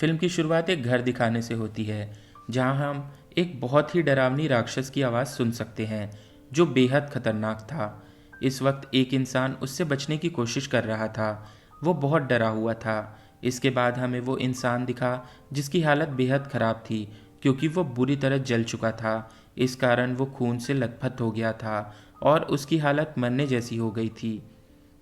Film की शुरुआत एक घर दिखाने से होती है, जहां हम एक बहुत ही डरावनी राक्षस की आवाज़ सुन सकते हैं, जो बेहद खतरनाक था। इस वक्त एक इंसान उससे बचने की कोशिश कर रहा था। वो बहुत डरा हुआ था। इसके बाद हमें वो इंसान दिखा जिसकी हालत बेहद ख़राब थी, क्योंकि वो बुरी तरह जल चुका था। इस कारण वो खून से लथपथ हो गया था और उसकी हालत मरने जैसी हो गई थी।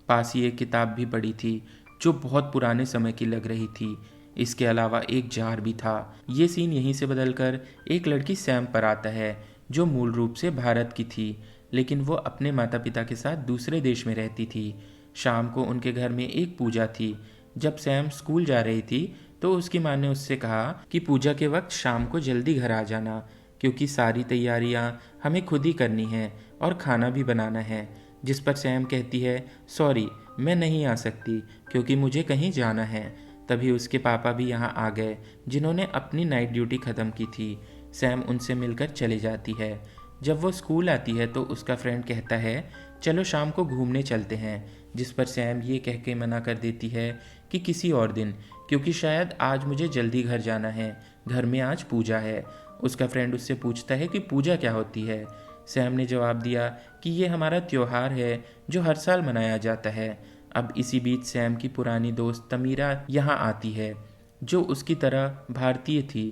पास ही एक किताब भी पड़ी थी, जो बहुत पुराने समय की लग रही थी। इसके अलावा एक जार भी था। ये सीन यहीं से बदलकर एक लड़की सैम पर आता है, जो मूल रूप से भारत की थी, लेकिन वो अपने माता पिता के साथ दूसरे देश में रहती थी। शाम को उनके घर में एक पूजा थी। जब सैम स्कूल जा रही थी, तो उसकी माँ ने उससे कहा कि पूजा के वक्त शाम को जल्दी घर आ जाना, क्योंकि सारी तैयारियां हमें खुद ही करनी है और खाना भी बनाना है। जिस पर सैम कहती है, सॉरी, मैं नहीं आ सकती क्योंकि मुझे कहीं जाना है। तभी उसके पापा भी यहाँ आ गए, जिन्होंने अपनी नाइट ड्यूटी ख़त्म की थी। सैम उनसे मिलकर चली जाती है। जब वो स्कूल आती है तो उसका फ्रेंड कहता है, चलो शाम को घूमने चलते हैं। जिस पर सैम ये कह के मना कर देती है कि किसी और दिन, क्योंकि शायद आज मुझे जल्दी घर जाना है, घर में आज पूजा है। उसका फ्रेंड उससे पूछता है कि पूजा क्या होती है। सैम ने जवाब दिया कि ये हमारा त्योहार है जो हर साल मनाया जाता है। अब इसी बीच सैम की पुरानी दोस्त तमीरा यहाँ आती है, जो उसकी तरह भारतीय थी।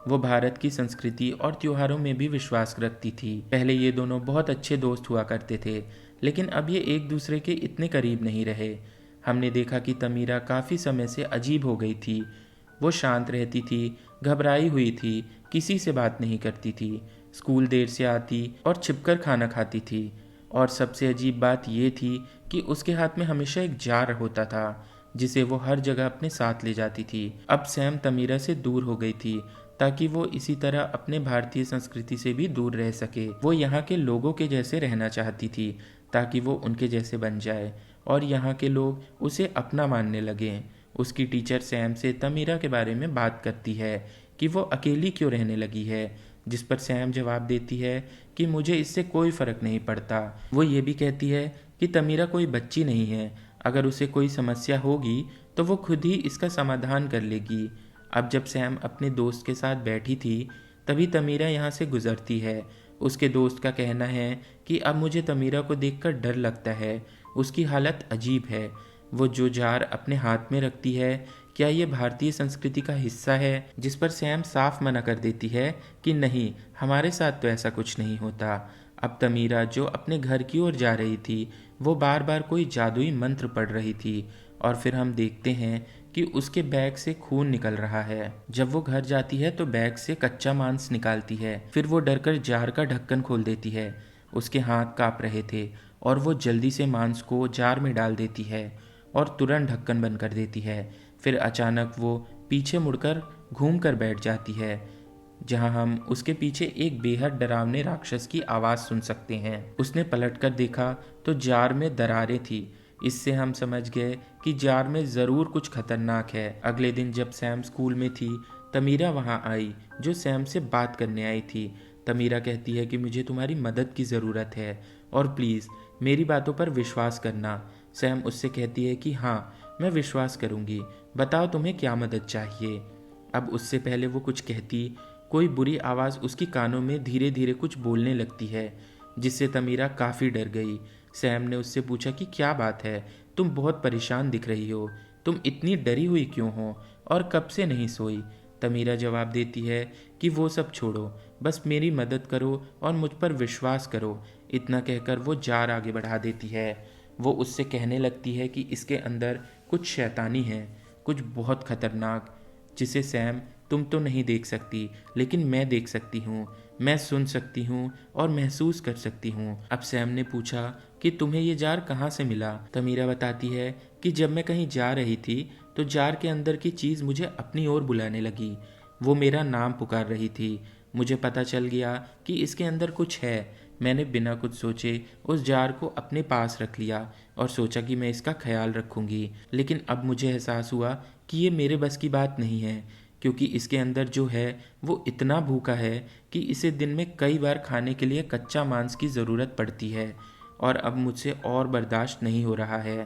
वो भारत की संस्कृति और त्योहारों में भी विश्वास रखती थी। पहले ये दोनों बहुत अच्छे दोस्त हुआ करते थे, लेकिन अब ये एक दूसरे के इतने करीब नहीं रहे। हमने देखा कि तमीरा काफ़ी समय से अजीब हो गई थी। वो शांत रहती थी, घबराई हुई थी, किसी से बात नहीं करती थी, स्कूल देर से आती और छिपकर खाना खाती थी। और सबसे अजीब बात ये थी कि उसके हाथ में हमेशा एक जार होता था, जिसे वो हर जगह अपने साथ ले जाती थी। अब सैम तमीरा से दूर हो गई थी, ताकि वो इसी तरह अपने भारतीय संस्कृति से भी दूर रह सके। वो यहाँ के लोगों के जैसे रहना चाहती थी, ताकि वो उनके जैसे बन जाए और यहाँ के लोग उसे अपना मानने लगें। उसकी टीचर सैम से तमीरा के बारे में बात करती है कि वो अकेली क्यों रहने लगी है, जिस पर सैम जवाब देती है कि मुझे इससे कोई फ़र्क नहीं पड़ता। वो ये भी कहती है कि तमीरा कोई बच्ची नहीं है, अगर उसे कोई समस्या होगी तो वो खुद ही इसका समाधान कर लेगी। अब जब सैम अपने दोस्त के साथ बैठी थी, तभी तमीरा यहाँ से गुजरती है। उसके दोस्त का कहना है कि अब मुझे तमीरा को देखकर डर लगता है, उसकी हालत अजीब है। वो जो जार अपने हाथ में रखती है, क्या ये भारतीय संस्कृति का हिस्सा है? जिस पर सैम साफ मना कर देती है कि नहीं, हमारे साथ तो ऐसा कुछ नहीं होता। अब तमीरा जो अपने घर की ओर जा रही थी, वो बार बार कोई जादुई मंत्र पढ़ रही थी और फिर हम देखते हैं कि उसके बैग से खून निकल रहा है। जब वो घर जाती है तो बैग से कच्चा मांस निकालती है। फिर वो डरकर जार का ढक्कन खोल देती है। उसके हाथ कांप रहे थे और वो जल्दी से मांस को जार में डाल देती है और तुरंत ढक्कन बंद कर देती है। फिर अचानक वो पीछे मुड़कर घूम कर बैठ जाती है, जहां हम उसके पीछे एक बेहद डरावने राक्षस की आवाज़ सुन सकते हैं। उसने पलटकर देखा तो जार में दरारें थी। इससे हम समझ गए कि जार में ज़रूर कुछ खतरनाक है। अगले दिन जब सैम स्कूल में थी, तमीरा वहां आई, जो सैम से बात करने आई थी। तमीरा कहती है कि मुझे तुम्हारी मदद की ज़रूरत है और प्लीज़ मेरी बातों पर विश्वास करना। सैम उससे कहती है कि हाँ, मैं विश्वास करूँगी, बताओ तुम्हें क्या मदद चाहिए। अब उससे पहले वो कुछ कहती, कोई बुरी आवाज़ उसकी कानों में धीरे धीरे कुछ बोलने लगती है, जिससे तमीरा काफ़ी डर गई। सैम ने उससे पूछा कि क्या बात है, तुम बहुत परेशान दिख रही हो, तुम इतनी डरी हुई क्यों हो और कब से नहीं सोई। तमीरा जवाब देती है कि वो सब छोड़ो, बस मेरी मदद करो और मुझ पर विश्वास करो। इतना कहकर वो जार आगे बढ़ा देती है। वो उससे कहने लगती है कि इसके अंदर कुछ शैतानी है, कुछ बहुत खतरनाक, जिसे सैम तुम तो नहीं देख सकती, लेकिन मैं देख सकती हूँ, मैं सुन सकती हूँ और महसूस कर सकती हूँ। अब सैम ने पूछा कि तुम्हें ये जार कहाँ से मिला। तमीरा बताती है कि जब मैं कहीं जा रही थी तो जार के अंदर की चीज़ मुझे अपनी ओर बुलाने लगी। वो मेरा नाम पुकार रही थी। मुझे पता चल गया कि इसके अंदर कुछ है। मैंने बिना कुछ सोचे उस जार को अपने पास रख लिया और सोचा कि मैं इसका ख्याल रखूंगी। लेकिन अब मुझे एहसास हुआ कि ये मेरे बस की बात नहीं है, क्योंकि इसके अंदर जो है वो इतना भूखा है कि इसे दिन में कई बार खाने के लिए कच्चा मांस की ज़रूरत पड़ती है और अब मुझसे और बर्दाश्त नहीं हो रहा है।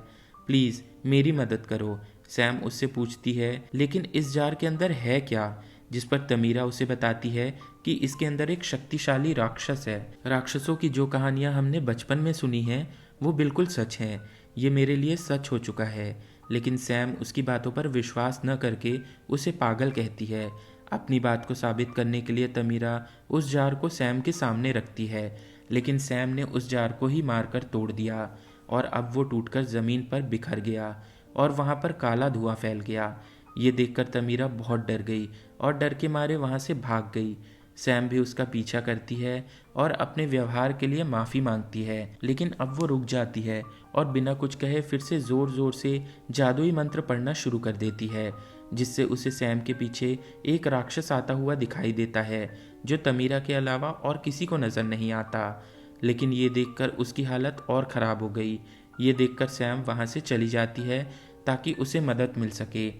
प्लीज़ मेरी मदद करो। सैम उससे पूछती है, लेकिन इस जार के अंदर है क्या? जिस पर तमीरा उसे बताती है कि इसके अंदर एक शक्तिशाली राक्षस है। राक्षसों की जो कहानियां हमने बचपन में सुनी हैं वो बिल्कुल सच हैं। ये मेरे लिए सच हो चुका है। लेकिन सैम उसकी बातों पर विश्वास न करके उसे पागल कहती है। अपनी बात को साबित करने के लिए तमीरा उस जार को सैम के सामने रखती है, लेकिन सैम ने उस जार को ही मारकर तोड़ दिया और अब वो टूटकर ज़मीन पर बिखर गया और वहाँ पर काला धुआं फैल गया। ये देखकर तमीरा बहुत डर गई और डर के मारे वहाँ से भाग गई। सैम भी उसका पीछा करती है और अपने व्यवहार के लिए माफ़ी मांगती है, लेकिन अब वो रुक जाती है और बिना कुछ कहे फिर से ज़ोर ज़ोर से जादुई मंत्र पढ़ना शुरू कर देती है, जिससे उसे सैम के पीछे एक राक्षस आता हुआ दिखाई देता है जो तमीरा के अलावा और किसी को नज़र नहीं आता। लेकिन ये देखकर उसकी हालत और ख़राब हो गई। ये देखकर सैम वहाँ से चली जाती है ताकि उसे मदद मिल सके,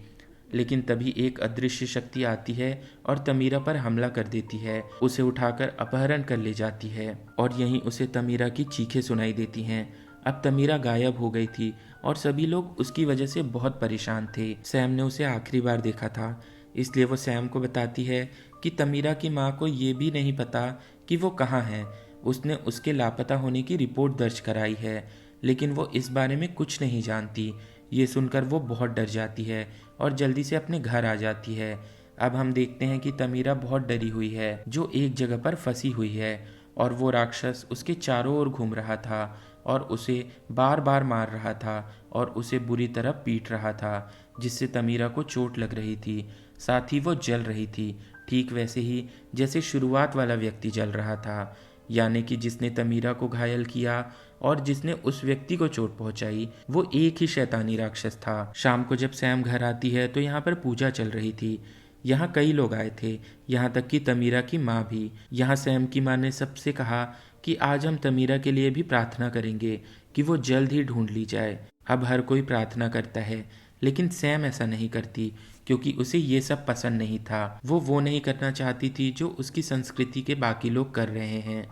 लेकिन तभी एक अदृश्य शक्ति आती है और तमीरा पर हमला कर देती है, उसे उठाकर अपहरण कर ले जाती है और यहीं उसे तमीरा की चीखें सुनाई देती हैं। अब तमीरा गायब हो गई थी और सभी लोग उसकी वजह से बहुत परेशान थे। सैम ने उसे आखिरी बार देखा था, इसलिए वो सैम को बताती है कि तमीरा की माँ को ये भी नहीं पता कि वो कहाँ है। उसने उसके लापता होने की रिपोर्ट दर्ज कराई है, लेकिन वो इस बारे में कुछ नहीं जानती। ये सुनकर वो बहुत डर जाती है और जल्दी से अपने घर आ जाती है। अब हम देखते हैं कि तमीरा बहुत डरी हुई है, जो एक जगह पर फंसी हुई है और वो राक्षस उसके चारों ओर घूम रहा था और उसे बार बार मार रहा था और उसे बुरी तरह पीट रहा था, जिससे तमीरा को चोट लग रही थी। साथ ही वो जल रही थी, ठीक वैसे ही जैसे शुरुआत वाला व्यक्ति जल रहा था, यानी कि जिसने तमीरा को घायल किया और जिसने उस व्यक्ति को चोट पहुंचाई वो एक ही शैतानी राक्षस था। शाम को जब सैम घर आती है तो यहाँ पर पूजा चल रही थी। यहाँ कई लोग आए थे, यहाँ तक कि तमीरा की माँ भी। यहाँ सैम की माँ ने सबसे कहा कि आज हम तमीरा के लिए भी प्रार्थना करेंगे कि वो जल्द ही ढूंढ ली जाए। अब हर कोई प्रार्थना करता है, लेकिन सैम ऐसा नहीं करती क्योंकि उसे ये सब पसंद नहीं था। वो नहीं करना चाहती थी जो उसकी संस्कृति के बाकी लोग कर रहे हैं।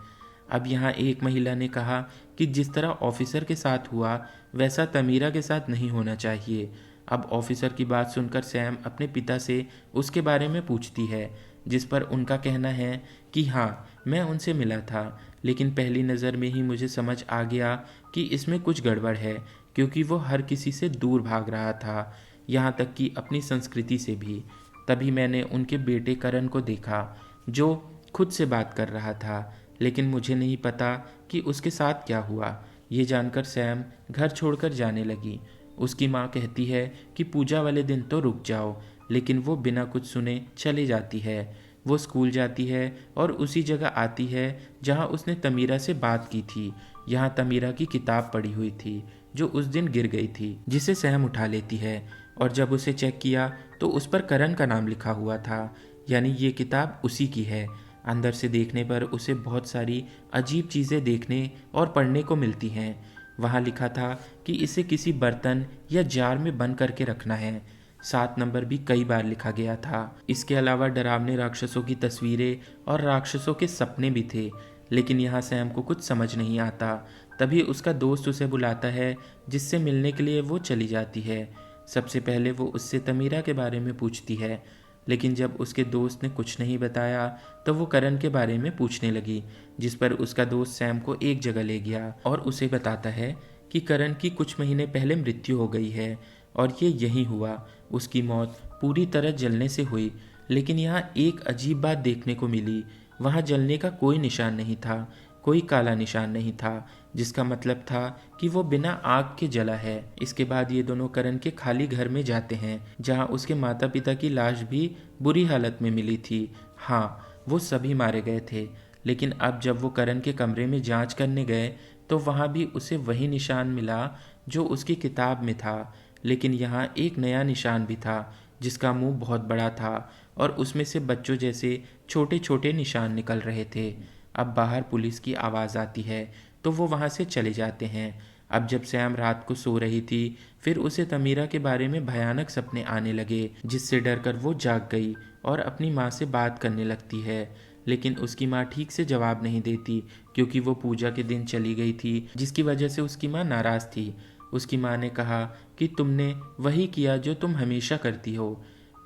अब यहाँ एक महिला ने कहा कि जिस तरह ऑफिसर के साथ हुआ वैसा तमीरा के साथ नहीं होना चाहिए। अब ऑफिसर की बात सुनकर सैम अपने पिता से उसके बारे में पूछती है, जिस पर उनका कहना है कि हाँ, मैं उनसे मिला था, लेकिन पहली नज़र में ही मुझे समझ आ गया कि इसमें कुछ गड़बड़ है, क्योंकि वो हर किसी से दूर भाग रहा था, यहाँ तक कि अपनी संस्कृति से भी। तभी मैंने उनके बेटे करण को देखा जो खुद से बात कर रहा था, लेकिन मुझे नहीं पता कि उसके साथ क्या हुआ। ये जानकर सैम घर छोड़कर जाने लगी। उसकी माँ कहती है कि पूजा वाले दिन तो रुक जाओ, लेकिन वो बिना कुछ सुने चले जाती है। वो स्कूल जाती है और उसी जगह आती है जहाँ उसने तमीरा से बात की थी। यहाँ तमीरा की किताब पड़ी हुई थी जो उस दिन गिर गई थी, जिसे सैम उठा लेती है और जब उसे चेक किया तो उस पर करण का नाम लिखा हुआ था, यानी ये किताब उसी की है। अंदर से देखने पर उसे बहुत सारी अजीब चीज़ें देखने और पढ़ने को मिलती हैं। वहाँ लिखा था कि इसे किसी बर्तन या जार में बंद करके रखना है। 7 नंबर भी कई बार लिखा गया था। इसके अलावा डरावने राक्षसों की तस्वीरें और राक्षसों के सपने भी थे, लेकिन यहाँ सैम को कुछ समझ नहीं आता। तभी उसका दोस्त उसे बुलाता है, जिससे मिलने के लिए वो चली जाती है। सबसे पहले वो उससे तमीरा के बारे में पूछती है, लेकिन जब उसके दोस्त ने कुछ नहीं बताया तो वो करण के बारे में पूछने लगी, जिस पर उसका दोस्त सैम को एक जगह ले गया और उसे बताता है कि करण की कुछ महीने पहले मृत्यु हो गई है और ये यहीं हुआ। उसकी मौत पूरी तरह जलने से हुई, लेकिन यहाँ एक अजीब बात देखने को मिली। वहाँ जलने का कोई निशान नहीं था, कोई काला निशान नहीं था, जिसका मतलब था कि वो बिना आग के जला है। इसके बाद ये दोनों करण के खाली घर में जाते हैं, जहाँ उसके माता पिता की लाश भी बुरी हालत में मिली थी। हाँ, वो सभी मारे गए थे, लेकिन अब जब वो करण के कमरे में जांच करने गए तो वहाँ भी उसे वही निशान मिला जो उसकी किताब में था, लेकिन यहाँ एक नया निशान भी था जिसका मुंह बहुत बड़ा था और उसमें से बच्चों जैसे छोटे छोटे निशान निकल रहे थे। अब बाहर पुलिस की आवाज़ आती है तो वो वहाँ से चले जाते हैं। अब जब सैम रात को सो रही थी, फिर उसे तमीरा के बारे में भयानक सपने आने लगे, जिससे डरकर वो जाग गई और अपनी माँ से बात करने लगती है, लेकिन उसकी माँ ठीक से जवाब नहीं देती क्योंकि वो पूजा के दिन चली गई थी, जिसकी वजह से उसकी माँ नाराज़ थी। उसकी माँ ने कहा कि तुमने वही किया जो तुम हमेशा करती हो।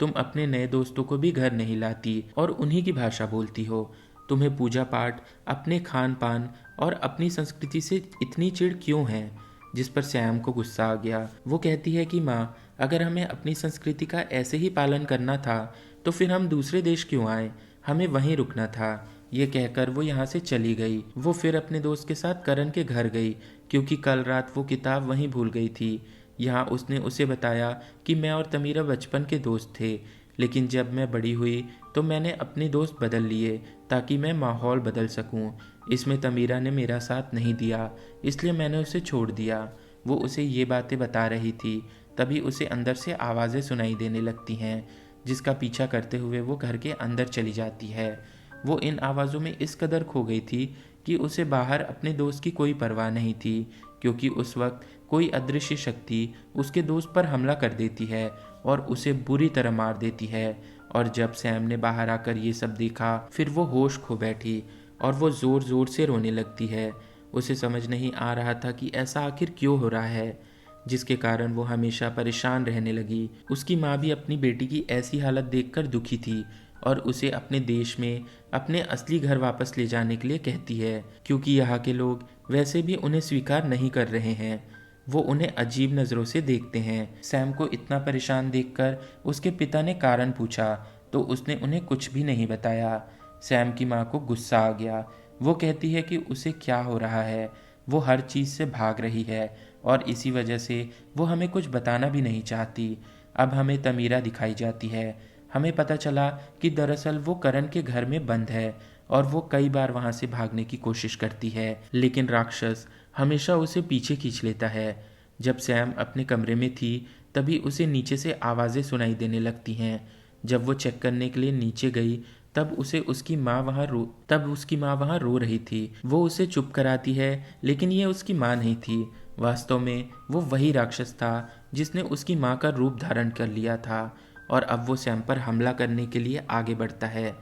तुम अपने नए दोस्तों को भी घर नहीं लाती और उन्हीं की भाषा बोलती हो। तुम्हें पूजा पाठ, अपने खान पान और अपनी संस्कृति से इतनी चिढ़ क्यों है? जिस पर सैम को गुस्सा आ गया। वो कहती है कि माँ, अगर हमें अपनी संस्कृति का ऐसे ही पालन करना था तो फिर हम दूसरे देश क्यों आए? हमें वहीं रुकना था। ये कहकर वो यहाँ से चली गई। वो फिर अपने दोस्त के साथ करण के घर गई, क्योंकि कल रात वो किताब वहीं भूल गई थी। यहाँ उसने उसे बताया कि मैं और तमीरा बचपन के दोस्त थे, लेकिन जब मैं बड़ी हुई तो मैंने अपने दोस्त बदल लिए ताकि मैं माहौल बदल सकूं। इसमें तमीरा ने मेरा साथ नहीं दिया, इसलिए मैंने उसे छोड़ दिया। वो उसे ये बातें बता रही थी, तभी उसे अंदर से आवाज़ें सुनाई देने लगती हैं, जिसका पीछा करते हुए वो घर के अंदर चली जाती है। वो इन आवाज़ों में इस कदर खो गई थी कि उसे बाहर अपने दोस्त की कोई परवाह नहीं थी, क्योंकि उस वक्त कोई अदृश्य शक्ति उसके दोस्त पर हमला कर देती है और उसे बुरी तरह मार देती है। और जब सैम ने बाहर आकर ये सब देखा, फिर वो होश खो बैठी और वो ज़ोर ज़ोर से रोने लगती है। उसे समझ नहीं आ रहा था कि ऐसा आखिर क्यों हो रहा है, जिसके कारण वो हमेशा परेशान रहने लगी। उसकी माँ भी अपनी बेटी की ऐसी हालत देखकर दुखी थी और उसे अपने देश में अपने असली घर वापस ले जाने के लिए कहती है, क्योंकि यहाँ के लोग वैसे भी उन्हें स्वीकार नहीं कर रहे हैं। वो उन्हें अजीब नज़रों से देखते हैं। सैम को इतना परेशान देखकर उसके पिता ने कारण पूछा तो उसने उन्हें कुछ भी नहीं बताया। सैम की माँ को गुस्सा आ गया। वो कहती है कि उसे क्या हो रहा है, वो हर चीज़ से भाग रही है और इसी वजह से वो हमें कुछ बताना भी नहीं चाहती। अब हमें तमीरा दिखाई जाती है। हमें पता चला कि दरअसल वो करण के घर में बंद है और वो कई बार वहाँ से भागने की कोशिश करती है, लेकिन राक्षस हमेशा उसे पीछे खींच लेता है। जब सैम अपने कमरे में थी तभी उसे नीचे से आवाज़ें सुनाई देने लगती हैं। जब वो चेक करने के लिए नीचे गई तब उसकी माँ वहाँ रो रही थी। वो उसे चुप कराती है, लेकिन ये उसकी माँ नहीं थी। वास्तव में वो वही राक्षस था जिसने उसकी माँ का रूप धारण कर लिया था और अब वो सैम पर हमला करने के लिए आगे बढ़ता है,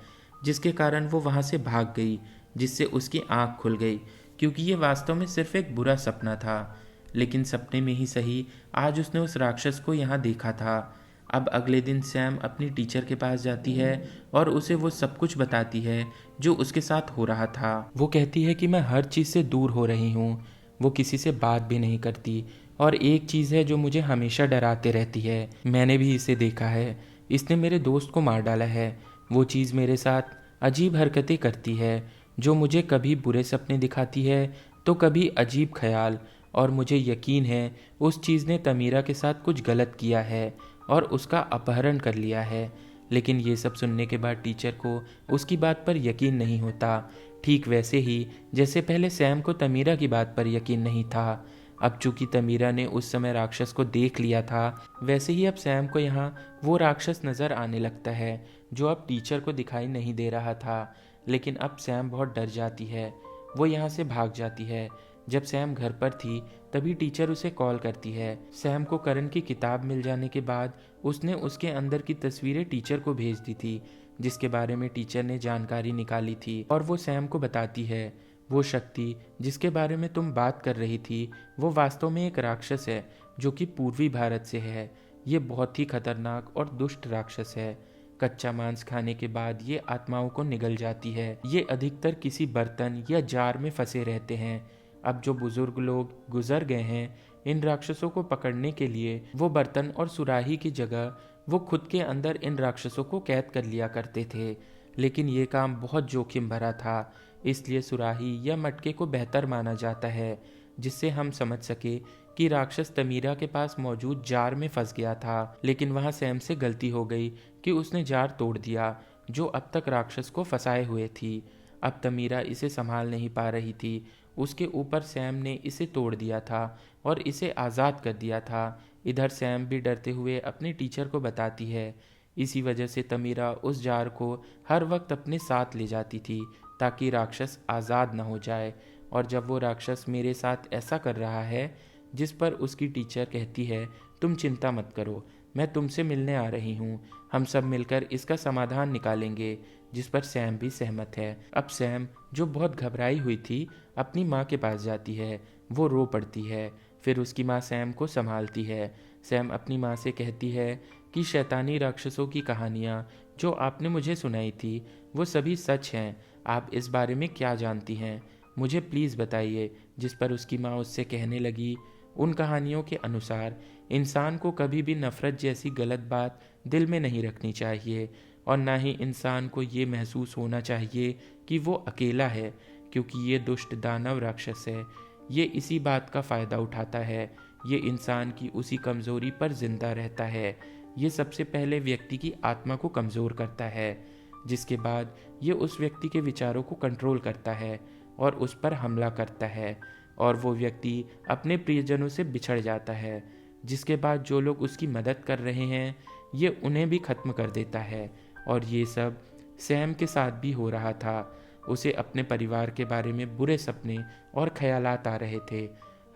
जिसके कारण वो वहाँ से भाग गई, जिससे उसकी आँख खुल गई, क्योंकि ये वास्तव में सिर्फ एक बुरा सपना था। लेकिन सपने में ही सही, आज उसने उस राक्षस को यहाँ देखा था। अब अगले दिन सैम अपनी टीचर के पास जाती है और उसे वो सब कुछ बताती है जो उसके साथ हो रहा था। वो कहती है कि मैं हर चीज़ से दूर हो रही हूँ, वो किसी से बात भी नहीं करती और एक चीज़ है जो मुझे हमेशा डराते रहती है। मैंने भी इसे देखा है, इसने मेरे दोस्त को मार डाला है। वो चीज़ मेरे साथ अजीब हरकतें करती है, जो मुझे कभी बुरे सपने दिखाती है तो कभी अजीब ख्याल, और मुझे यकीन है उस चीज़ ने तमीरा के साथ कुछ गलत किया है और उसका अपहरण कर लिया है। लेकिन ये सब सुनने के बाद टीचर को उसकी बात पर यकीन नहीं होता, ठीक वैसे ही जैसे पहले सैम को तमीरा की बात पर यकीन नहीं था। अब चूंकि तमीरा ने उस समय राक्षस को देख लिया था, वैसे ही अब सैम को यहाँ वो राक्षस नज़र आने लगता है जो अब टीचर को दिखाई नहीं दे रहा था। लेकिन अब सैम बहुत डर जाती है, वो यहाँ से भाग जाती है। जब सैम घर पर थी तभी टीचर उसे कॉल करती है। सैम को करण की किताब मिल जाने के बाद उसने उसके अंदर की तस्वीरें टीचर को भेज दी थी, जिसके बारे में टीचर ने जानकारी निकाली थी और वो सैम को बताती है, वो शक्ति जिसके बारे में तुम बात कर रही थी वो वास्तव में एक राक्षस है जो कि पूर्वी भारत से है। ये बहुत ही खतरनाक और दुष्ट राक्षस है। कच्चा मांस खाने के बाद ये आत्माओं को निगल जाती है। ये अधिकतर किसी बर्तन या जार में फंसे रहते हैं। अब जो बुजुर्ग लोग गुजर गए हैं, इन राक्षसों को पकड़ने के लिए वो बर्तन और सुराही की जगह वो खुद के अंदर इन राक्षसों को कैद कर लिया करते थे। लेकिन ये काम बहुत जोखिम भरा था, इसलिए सुराही या मटके को बेहतर माना जाता है, जिससे हम समझ सके कि राक्षस तमीरा के पास मौजूद जार में फंस गया था। लेकिन वहाँ सैम से गलती हो गई कि उसने जार तोड़ दिया जो अब तक राक्षस को फंसाए हुए थी। अब तमीरा इसे संभाल नहीं पा रही थी, उसके ऊपर सैम ने इसे तोड़ दिया था और इसे आज़ाद कर दिया था। इधर सैम भी डरते हुए अपने टीचर को बताती है। इसी वजह से तमीरा उस जार को हर वक्त अपने साथ ले जाती थी ताकि राक्षस आज़ाद न हो जाए। और जब वो राक्षस मेरे साथ ऐसा कर रहा है, जिस पर उसकी टीचर कहती है, तुम चिंता मत करो, मैं तुमसे मिलने आ रही हूँ, हम सब मिलकर इसका समाधान निकालेंगे, जिस पर सैम भी सहमत है। अब सैम, जो बहुत घबराई हुई थी, अपनी माँ के पास जाती है। वो रो पड़ती है। फिर उसकी माँ सैम को संभालती है। सैम अपनी माँ से कहती है कि शैतानी राक्षसों की कहानियाँ जो आपने मुझे सुनाई थी वो सभी सच हैं। आप इस बारे में क्या जानती हैं, मुझे प्लीज़ बताइए। जिस पर उसकी माँ उससे कहने लगी, उन कहानियों के अनुसार इंसान को कभी भी नफ़रत जैसी गलत बात दिल में नहीं रखनी चाहिए, और ना ही इंसान को ये महसूस होना चाहिए कि वो अकेला है, क्योंकि ये दुष्ट दानव राक्षस है। ये इसी बात का फ़ायदा उठाता है। ये इंसान की उसी कमज़ोरी पर ज़िंदा रहता है। ये सबसे पहले व्यक्ति की आत्मा को कमज़ोर करता है, जिसके बाद ये उस व्यक्ति के विचारों को कंट्रोल करता है और उस पर हमला करता है, और वो व्यक्ति अपने प्रियजनों से बिछड़ जाता है। जिसके बाद जो लोग उसकी मदद कर रहे हैं ये उन्हें भी ख़त्म कर देता है। और ये सब सैम के साथ भी हो रहा था। उसे अपने परिवार के बारे में बुरे सपने और ख्यालात आ रहे थे।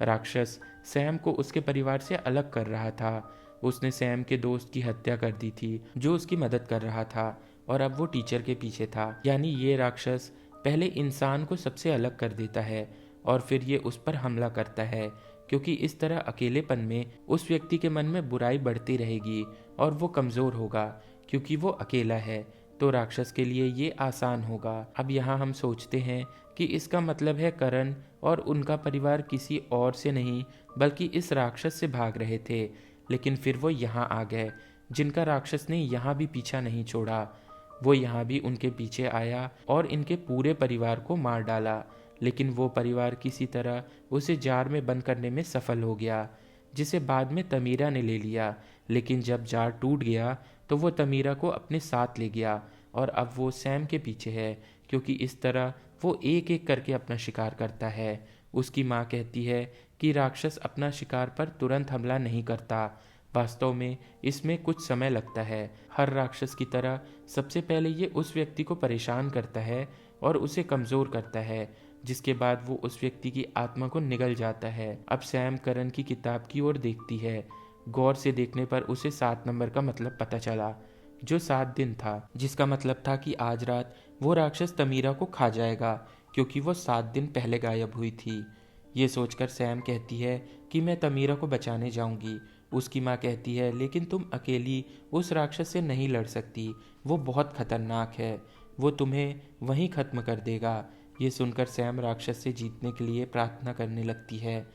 राक्षस सैम को उसके परिवार से अलग कर रहा था। उसने सैम के दोस्त की हत्या कर दी थी जो उसकी मदद कर रहा था, और अब वो टीचर के पीछे था। यानी ये राक्षस पहले इंसान को सबसे अलग कर देता है और फिर ये उस पर हमला करता है, क्योंकि इस तरह अकेलेपन में उस व्यक्ति के मन में बुराई बढ़ती रहेगी और वो कमज़ोर होगा, क्योंकि वो अकेला है। तो राक्षस के लिए ये आसान होगा। अब यहाँ हम सोचते हैं कि इसका मतलब है करण और उनका परिवार किसी और से नहीं बल्कि इस राक्षस से भाग रहे थे, लेकिन फिर वो यहाँ आ गए, जिनका राक्षस ने यहाँ भी पीछा नहीं छोड़ा। वो यहाँ भी उनके पीछे आया और इनके पूरे परिवार को मार डाला, लेकिन वो परिवार किसी तरह उसे जार में बंद करने में सफल हो गया, जिसे बाद में तमीरा ने ले लिया। लेकिन जब जार टूट गया तो वो तमीरा को अपने साथ ले गया, और अब वो सैम के पीछे है, क्योंकि इस तरह वो एक एक करके अपना शिकार करता है। उसकी माँ कहती है कि राक्षस अपना शिकार पर तुरंत हमला नहीं करता। वास्तव में इसमें कुछ समय लगता है। हर राक्षस की तरह सबसे पहले ये उस व्यक्ति को परेशान करता है और उसे कमज़ोर करता है, जिसके बाद वो उस व्यक्ति की आत्मा को निगल जाता है। अब सैम करण की किताब की ओर देखती है। गौर से देखने पर उसे 7 नंबर का मतलब पता चला, जो 7 दिन था, जिसका मतलब था कि आज रात वो राक्षस तमीरा को खा जाएगा, क्योंकि वो 7 दिन पहले गायब हुई थी। ये सोचकर सैम कहती है कि मैं तमीरा को बचाने जाऊंगी। उसकी माँ कहती है, लेकिन तुम अकेली उस राक्षस से नहीं लड़ सकती, वो बहुत खतरनाक है, वो तुम्हें वहीं ख़त्म कर देगा। ये सुनकर सैम राक्षस से जीतने के लिए प्रार्थना करने लगती है,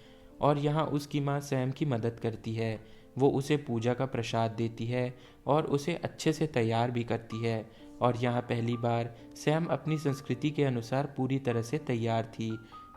और यहाँ उसकी माँ सैम की मदद करती है। वो उसे पूजा का प्रसाद देती है और उसे अच्छे से तैयार भी करती है। और यहाँ पहली बार सैम अपनी संस्कृति के अनुसार पूरी तरह से तैयार थी।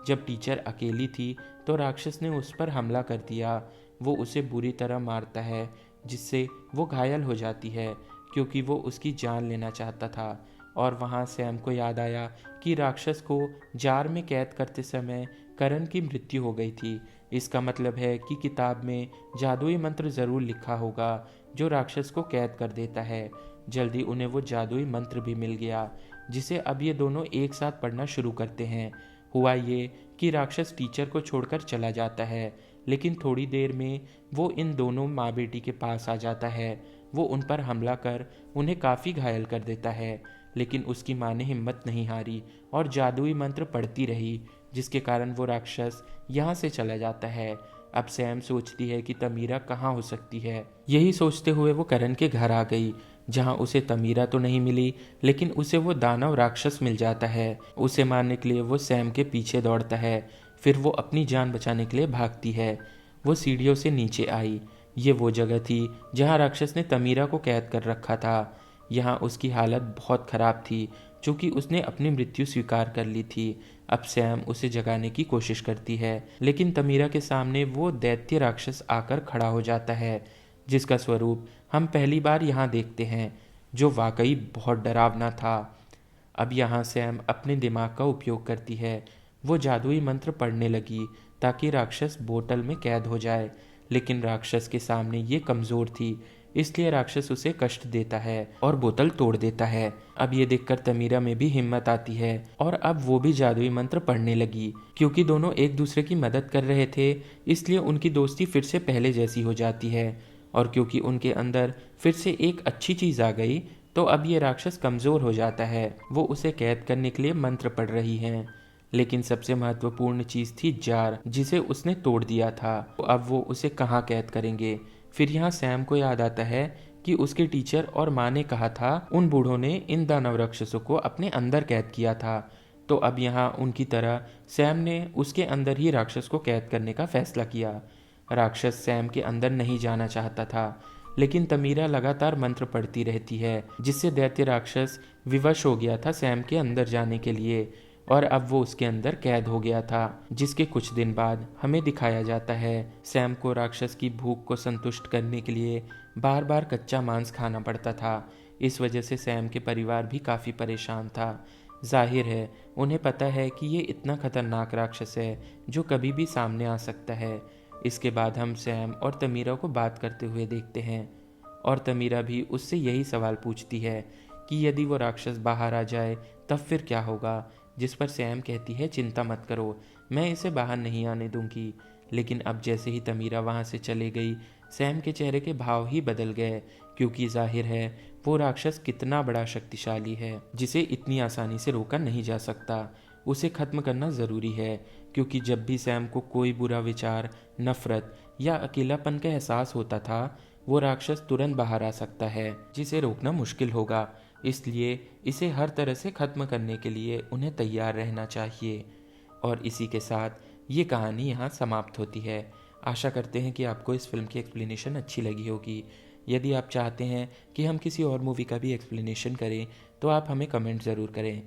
जब टीचर अकेली थी तो राक्षस ने उस पर हमला कर दिया। वो उसे बुरी तरह मारता है, जिससे वो घायल हो जाती है, क्योंकि वो उसकी जान लेना चाहता था। और वहाँ सैम को याद आया कि राक्षस को जार में कैद करते समय करण की मृत्यु हो गई थी। इसका मतलब है कि किताब में जादुई मंत्र ज़रूर लिखा होगा जो राक्षस को कैद कर देता है। जल्दी उन्हें वो जादुई मंत्र भी मिल गया, जिसे अब ये दोनों एक साथ पढ़ना शुरू करते हैं। हुआ ये कि राक्षस टीचर को छोड़कर चला जाता है, लेकिन थोड़ी देर में वो इन दोनों माँ बेटी के पास आ जाता है। वो उन पर हमला कर उन्हें काफ़ी घायल कर देता है, लेकिन उसकी माँ ने हिम्मत नहीं हारी और जादुई मंत्र पढ़ती रही, जिसके कारण वो राक्षस यहाँ से चला जाता है। अब सैम सोचती है कि तमीरा कहाँ हो सकती है। यही सोचते हुए वो करण के घर आ गई, जहाँ उसे तमीरा तो नहीं मिली, लेकिन उसे वो दानव राक्षस मिल जाता है। उसे मारने के लिए वो सैम के पीछे दौड़ता है। फिर वो अपनी जान बचाने के लिए भागती है। वो सीढ़ियों से नीचे आई। ये वो जगह थी जहाँ राक्षस ने तमीरा को कैद कर रखा था। यहाँ उसकी हालत बहुत ख़राब थी, चूँकि उसने अपनी मृत्यु स्वीकार कर ली थी। अब सैम उसे जगाने की कोशिश करती है, लेकिन तमीरा के सामने वो दैत्य राक्षस आकर खड़ा हो जाता है, जिसका स्वरूप हम पहली बार यहाँ देखते हैं, जो वाकई बहुत डरावना था। अब यहाँ सैम अपने दिमाग का उपयोग करती है। वो जादुई मंत्र पढ़ने लगी ताकि राक्षस बोतल में कैद हो जाए, लेकिन राक्षस के सामने ये कमज़ोर थी, इसलिए राक्षस उसे कष्ट देता है और बोतल तोड़ देता है। अब ये देखकर तमीरा में भी हिम्मत आती है और अब वो भी जादुई मंत्र पढ़ने लगी। क्योंकि दोनों एक दूसरे की मदद कर रहे थे, इसलिए उनकी दोस्ती फिर से पहले जैसी हो जाती है। और क्योंकि उनके अंदर फिर से एक अच्छी चीज़ आ गई, तो अब ये राक्षस कमज़ोर हो जाता है। वो उसे कैद करने के लिए मंत्र पढ़ रही हैं, लेकिन सबसे महत्वपूर्ण चीज़ थी जार, जिसे उसने तोड़ दिया था। तो अब वो उसे कहाँ कैद करेंगे। फिर यहाँ सैम को याद आता है कि उसके टीचर और माँ ने कहा था उन बूढ़ों ने इन दानव राक्षसों को अपने अंदर कैद किया था। तो अब यहाँ उनकी तरह सैम ने उसके अंदर ही राक्षस को कैद करने का फैसला किया। राक्षस सैम के अंदर नहीं जाना चाहता था, लेकिन तमीरा लगातार मंत्र पढ़ती रहती है, जिससे दैत्य राक्षस विवश हो गया था सैम के अंदर जाने के लिए, और अब वो उसके अंदर कैद हो गया था। जिसके कुछ दिन बाद हमें दिखाया जाता है सैम को राक्षस की भूख को संतुष्ट करने के लिए बार बार कच्चा मांस खाना पड़ता था। इस वजह से सैम के परिवार भी काफ़ी परेशान था। जाहिर है उन्हें पता है कि ये इतना खतरनाक राक्षस है जो कभी भी सामने आ सकता है। इसके बाद हम सैम और तमीरा को बात करते हुए देखते हैं, और तमीरा भी उससे यही सवाल पूछती है कि यदि वो राक्षस बाहर आ जाए तब फिर क्या होगा। जिस पर सैम कहती है चिंता मत करो, मैं इसे बाहर नहीं आने दूंगी। लेकिन अब जैसे ही तमीरा वहाँ से चले गई, सैम के चेहरे के भाव ही बदल गए, क्योंकि जाहिर है वो राक्षस कितना बड़ा शक्तिशाली है, जिसे इतनी आसानी से रोका नहीं जा सकता। उसे खत्म करना ज़रूरी है, क्योंकि जब भी सैम को कोई बुरा विचार, नफरत या अकेलापन का एहसास होता था, वो राक्षस तुरंत बाहर आ सकता है, जिसे रोकना मुश्किल होगा। इसलिए इसे हर तरह से ख़त्म करने के लिए उन्हें तैयार रहना चाहिए। और इसी के साथ ये कहानी यहाँ समाप्त होती है। आशा करते हैं कि आपको इस फिल्म की एक्सप्लेनेशन अच्छी लगी होगी। यदि आप चाहते हैं कि हम किसी और मूवी का भी एक्सप्लेनेशन करें तो आप हमें कमेंट ज़रूर करें।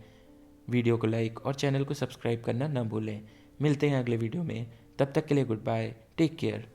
वीडियो को लाइक और चैनल को सब्सक्राइब करना न भूलें। मिलते हैं अगले वीडियो में, तब तक के लिए गुड बाय, टेक केयर।